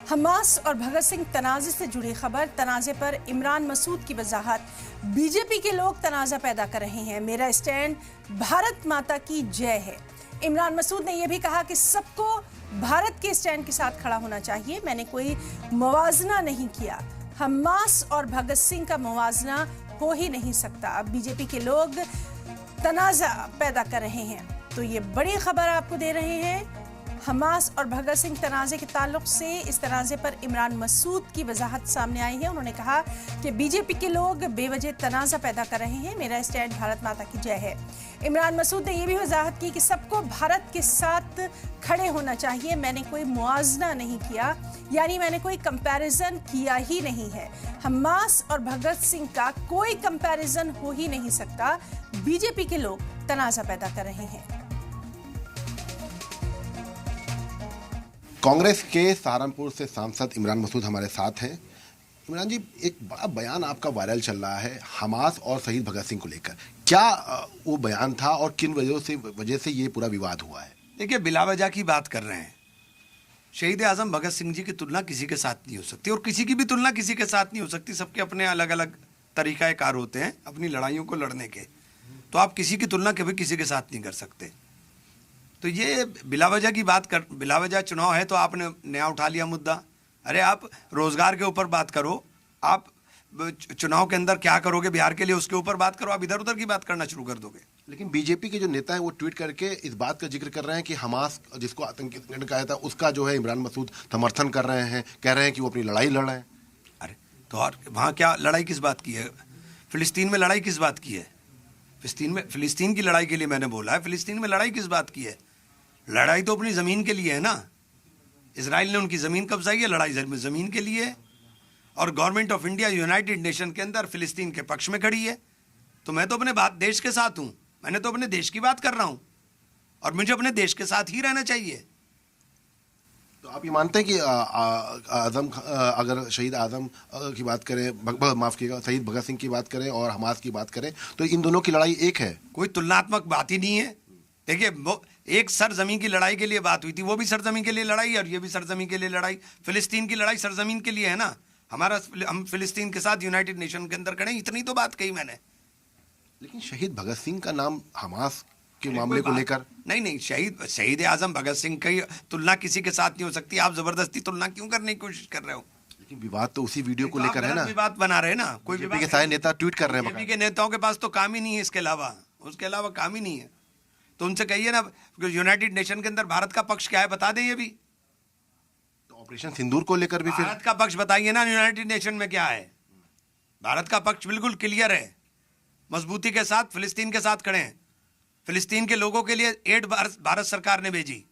Hamas और भगत सिंह तनाज़े से जुड़ी खबर। तनाज़े पर इमरान मसूद की वजाहत। बीजेपी के लोग तनाज़ा पैदा कर रहे हैं। मेरा स्टैंड भारत माता की जय है। इमरान मसूद ने यह भी कहा कि सबको भारत के स्टैंड के साथ खड़ा होना चाहिए। मैंने कोई मुवाजना नहीं किया। हमास और भगत सिंह का मुवाजना हो ही नहीं सकता। अब बीजेपी के लोग तनाज़ा पैदा कर रहे हैं, तो ये बड़ी खबर आपको दे रहे हैं। हमास और भगत सिंह तनाज़े के ताल्लुक से इस तनाज़े पर इमरान मसूद की वजाहत सामने आई है। उन्होंने कहा कि बीजेपी के लोग बेवजह तनाज़ा पैदा कर रहे हैं। मेरा स्टैंड भारत माता की जय है। इमरान मसूद ने यह भी वजाहत की कि सबको भारत के साथ खड़े होना चाहिए। मैंने कोई मुआवजा नहीं किया, यानी मैंने कोई कंपैरिजन किया ही नहीं है। हमास और भगत सिंह का कोई कंपैरिजन हो ही नहीं सकता। बीजेपी के लोग तनाज़ा पैदा कर रहे हैं। कांग्रेस के सहारनपुर से सांसद इमरान मसूद हमारे साथ हैं। इमरान जी, एक बड़ा बयान आपका वायरल चल रहा है हमास और शहीद भगत सिंह को लेकर। क्या वो बयान था और किन वजह से ये पूरा विवाद हुआ है? देखिए, बिलावजह की बात कर रहे हैं। शहीद आजम भगत सिंह जी की तुलना किसी के साथ नहीं हो सकती और किसी की भी तुलना किसी के साथ नहीं हो सकती। सबके अपने अलग अलग तरीक़ाकार होते हैं अपनी लड़ाइयों को लड़ने के। तो आप किसी की तुलना कभी किसी के साथ नहीं कर सकते। तो ये बिलावजह की बात कर, बिलावजह चुनाव है तो आपने नया उठा लिया मुद्दा। अरे आप रोजगार के ऊपर बात करो, आप चुनाव के अंदर क्या करोगे बिहार के लिए उसके ऊपर बात करो। आप इधर उधर की बात करना शुरू कर दोगे। लेकिन बीजेपी के जो नेता हैं वो ट्वीट करके इस बात का जिक्र कर रहे हैं कि हमास जिसको आतंकी संगठन कहा था उसका जो है इमरान मसूद समर्थन कर रहे हैं, कह रहे हैं कि वो अपनी लड़ाई लड़ रहे हैं। अरे तो और वहाँ क्या लड़ाई किस बात की है? फिलिस्तीन में लड़ाई किस बात की है? फिलिस्तीन की लड़ाई के लिए मैंने बोला है। फिलिस्तीन में लड़ाई किस बात की है? लड़ाई तो अपनी ज़मीन के लिए है ना। इजराइल ने उनकी ज़मीन कब्जाई है, लड़ाई ज़मीन के लिए है। और government of India United nation के अंदर फिलिस्तीन के पक्ष में खड़ी है। तो मैं तो अपने देश के साथ हूँ। मैंने तो अपने देश की बात कर रहा हूँ और मुझे अपने देश के साथ ही रहना चाहिए। तो आप ये मानते हैं कि अगर शहीद आजम की बात करें, माफ़ कीजिएगा, शहीद भगत सिंह की बात करें और हमास की बात करें तो इन दोनों की लड़ाई एक है? कोई तुलनात्मक बात ही नहीं है। देखिए, वो एक सरजमीन की लड़ाई के लिए बात हुई थी, वो भी सरजमीन के लिए लड़ाई और ये भी सरजमीन के लिए लड़ाई। फिलिस्तीन की लड़ाई सरजमीन के लिए है ना। हम फिलिस्तीन के साथ यूनाइटेड नेशन के अंदर खड़े, इतनी तो बात कही मैंने। लेकिन शहीद भगत सिंह का नाम हमास के मामले को लेकर नहीं, शहीद आजम भगत सिंह की तुलना किसी के साथ नहीं हो सकती। आप जबरदस्ती तुलना क्यों करने की कोशिश कर रहे हो? लेकिन विवाद तो उसी वीडियो को लेकर है ना। विवाद बना रहे हैं ना। कोई बीजेपी के सारे नेता ट्वीट कर रहे हैं। बीजेपी के नेताओं के पास तो काम ही नहीं है, इसके अलावा उसके अलावा काम ही नहीं है। तो उनसे कहिए ना, यूनाइटेड नेशन के अंदर भारत का पक्ष क्या है बता दें। ये भी तो ऑपरेशन सिंदूर को लेकर भी भारत का पक्ष बताइए ना। यूनाइटेड नेशन में क्या है? भारत का पक्ष बिल्कुल क्लियर है, मजबूती के साथ फिलिस्तीन के साथ खड़े हैं। फिलिस्तीन के लोगों के लिए एड भारत सरकार ने भेजी।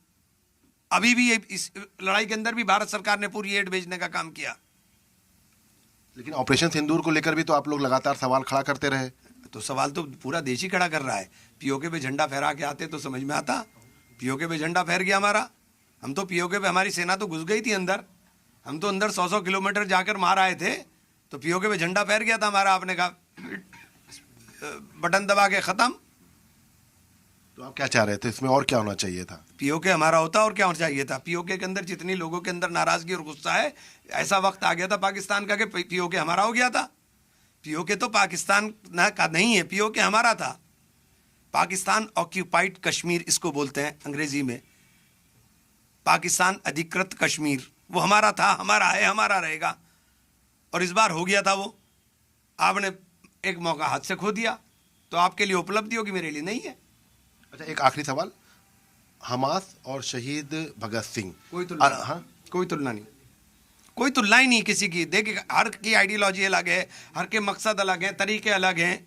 अभी भी इस लड़ाई के अंदर भी भारत सरकार ने पूरी एड भेजने का काम किया। लेकिन ऑपरेशन सिंदूर को लेकर भी तो आप लोग लगातार सवाल खड़ा करते रहे। तो सवाल तो पूरा देश ही खड़ा कर रहा है। पीओके पे झंडा फहरा के आते तो समझ में आता। पीओके पे झंडा फहर गया हमारा। हम तो पीओके पे, हमारी सेना तो घुस गई थी अंदर। हम तो अंदर 100 किलोमीटर जाकर मार आए थे। तो पीओके पे झंडा फहर गया था हमारा। आपने कहा बटन दबा के खत्म। तो आप क्या चाह रहे थे? इसमें और क्या होना चाहिए था? पीओके हमारा होता और क्या होना चाहिए था? पीओके के अंदर जितनी लोगों के अंदर नाराजगी और गुस्सा है, ऐसा वक्त आ गया था पाकिस्तान का कि पीओके हमारा हो गया था। पीओके तो पाकिस्तान का नहीं है, पीओके हमारा था। पाकिस्तान ऑक्यूपाइड कश्मीर इसको बोलते हैं अंग्रेजी में। पाकिस्तान अधिकृत कश्मीर वो हमारा था, हमारा है, हमारा रहेगा। और इस बार हो गया था वो। आपने एक मौका हाथ से खो दिया। तो आपके लिए उपलब्धि होगी, मेरे लिए नहीं है। अच्छा, एक आखिरी सवाल। हमास और शहीद भगत सिंह कोई तुलना नहीं, कोई तुलना ही नहीं किसी की। देखिए, हर की आइडियोलॉजी अलग है, हर के मकसद अलग हैं, तरीके अलग हैं।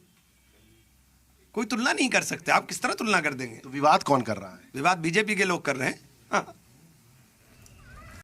कोई तुलना नहीं कर सकते। आप किस तरह तुलना कर देंगे? तो विवाद कौन कर रहा है? विवाद बीजेपी के लोग कर रहे हैं। हाँ।